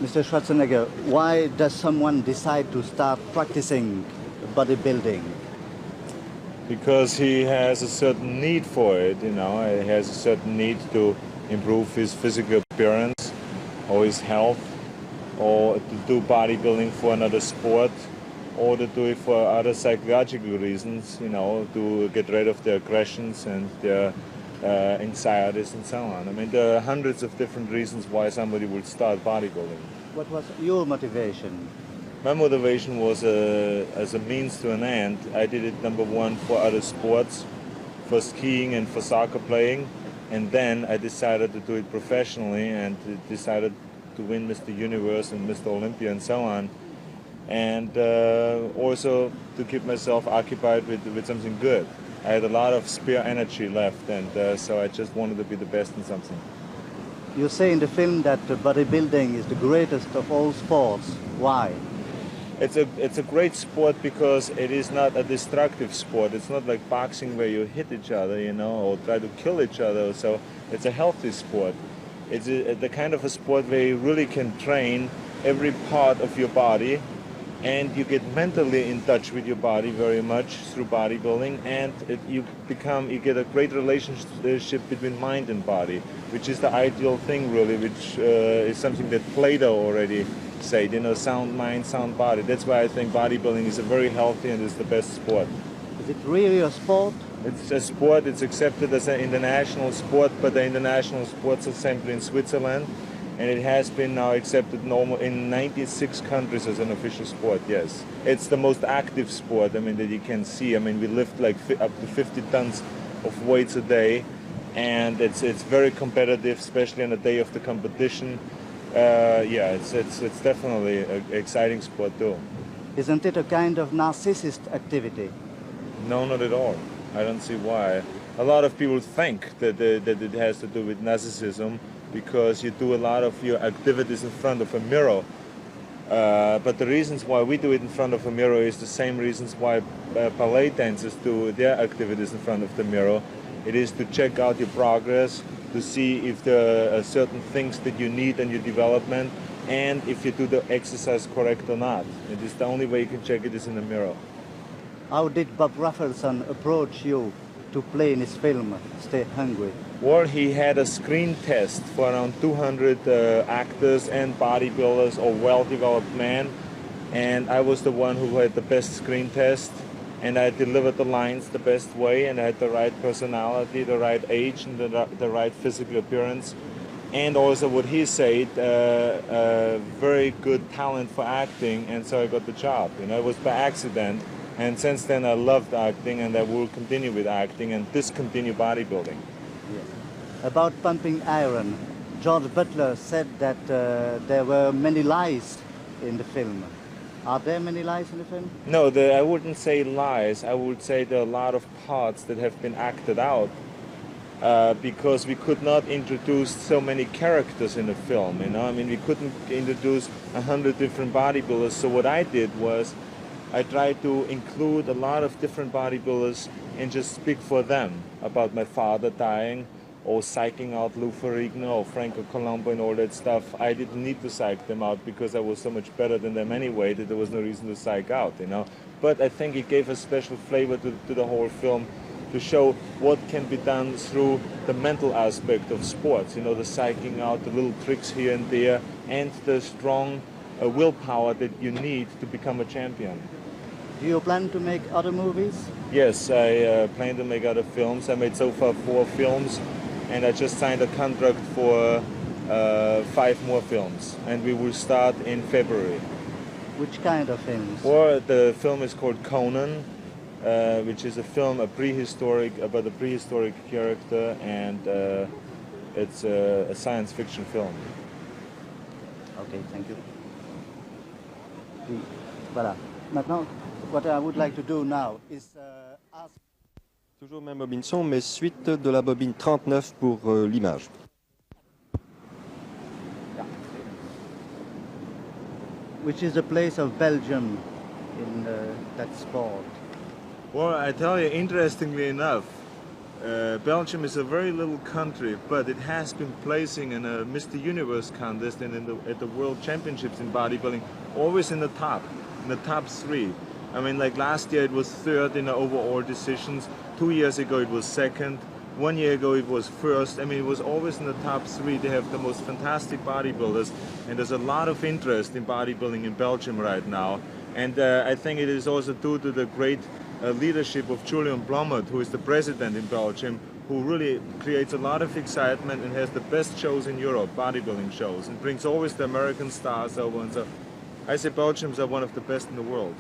Mr. Schwarzenegger, why does someone decide to start practicing bodybuilding? Because he has a certain need for it, you know. He has a certain need to improve his physical appearance or his health, or to do bodybuilding for another sport, or to do it for other psychological reasons, you know, to get rid of their aggressions and their anxieties and so on. I mean, there are hundreds of different reasons why somebody would start bodybuilding. What was your motivation? My motivation was as a means to an end. I did it, number one, for other sports, for skiing and for soccer playing, and then I decided to do it professionally and decided to win Mr. Universe and Mr. Olympia and so on, and also to keep myself occupied with something good. I had a lot of spare energy left, and so I just wanted to be the best in something. You say in the film that bodybuilding is the greatest of all sports. Why? It's a great sport because it is not a destructive sport. It's not like boxing where you hit each other, you know, or try to kill each other. So it's a healthy sport. It's the kind of a sport where you really can train every part of your body, and you get mentally in touch with your body very much through bodybuilding, and you get a great relationship between mind and body, which is the ideal thing really, which is something that Plato already said, you know, sound mind, sound body. That's why I think bodybuilding is a very healthy and is the best sport. Is it really a sport? It's a sport, it's accepted as an international sport, but the international sports assembly in Switzerland, and it has been now accepted in 96 countries as an official sport, yes. It's the most active sport, I mean, that you can see. I mean, we lift like up to 50 tons of weights a day, and it's very competitive, especially on the day of the competition. Yeah, it's definitely an exciting sport too. Isn't it a kind of narcissist activity? No, not at all. I don't see why. A lot of people think that it has to do with narcissism because you do a lot of your activities in front of a mirror. But the reasons why we do it in front of a mirror is the same reasons why ballet dancers do their activities in front of the mirror. It is to check out your progress, to see if there are certain things that you need in your development, and if you do the exercise correct or not. It is the only way you can check it is in the mirror. How did Bob Rafelson approach you to play in his film, Stay Hungry? Well, he had a screen test for around 200 actors and bodybuilders or well-developed men, and I was the one who had the best screen test, and I delivered the lines the best way, and I had the right personality, the right age, and the right physical appearance, and also what he said, very good talent for acting, and so I got the job. You know, it was by accident, and since then I loved acting, and I will continue with acting and discontinue bodybuilding. Yes. About pumping iron, George Butler said that there were many lies in the film. Are there many lies in the film? No, I wouldn't say lies. I would say there are a lot of parts that have been acted out because we could not introduce so many characters in the film. You know, I mean, we couldn't introduce 100 different bodybuilders. So what I did was I tried to include a lot of different bodybuilders and just speak for them about my father dying, or psyching out Lou Ferrigno or Franco Colombo and all that stuff. I didn't need to psych them out because I was so much better than them anyway that there was no reason to psych out, you know. But I think it gave a special flavor to the whole film to show what can be done through the mental aspect of sports, you know, the psyching out, the little tricks here and there, and the strong willpower that you need to become a champion. Do you plan to make other movies? Yes, I plan to make other films. I made so far 4 films, and I just signed a contract for 5 more films, and we will start in February. Which kind of films? Well, the film is called Conan, which is a film about a prehistoric character, and it's a science fiction film. Okay, thank you. Voilà. Maintenant, what I would like to do now is ask... Toujours même bobine son, mais suite de la bobine 39 pour l'image. Yeah. Which is the place of Belgium in that sport? Well, I tell you, interestingly enough, Belgium is a very little country, but it has been placing in a Mr. Universe contest and at the World Championships in bodybuilding, always in the top 3. I mean, like last year it was third in the overall decisions. 2 years ago it was second. 1 year ago it was first. I mean, it was always in the top 3. They have the most fantastic bodybuilders, and there's a lot of interest in bodybuilding in Belgium right now. And I think it is also due to the great leadership of Julian Blommert, who is the president in Belgium, who really creates a lot of excitement and has the best shows in Europe, bodybuilding shows, and brings always the American stars over. And so I say Belgians are one of the best in the world.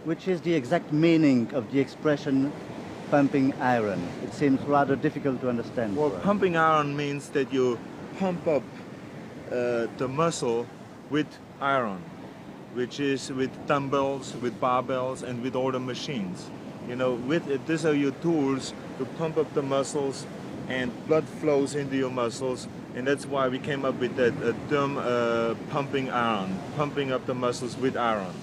Which is the exact meaning of the expression pumping iron? It seems rather difficult to understand. Well, pumping iron means that you pump up the muscle with iron, which is with dumbbells, with barbells, and with all the machines. You know, these are your tools to pump up the muscles, and blood flows into your muscles, and that's why we came up with that term pumping iron, pumping up the muscles with iron.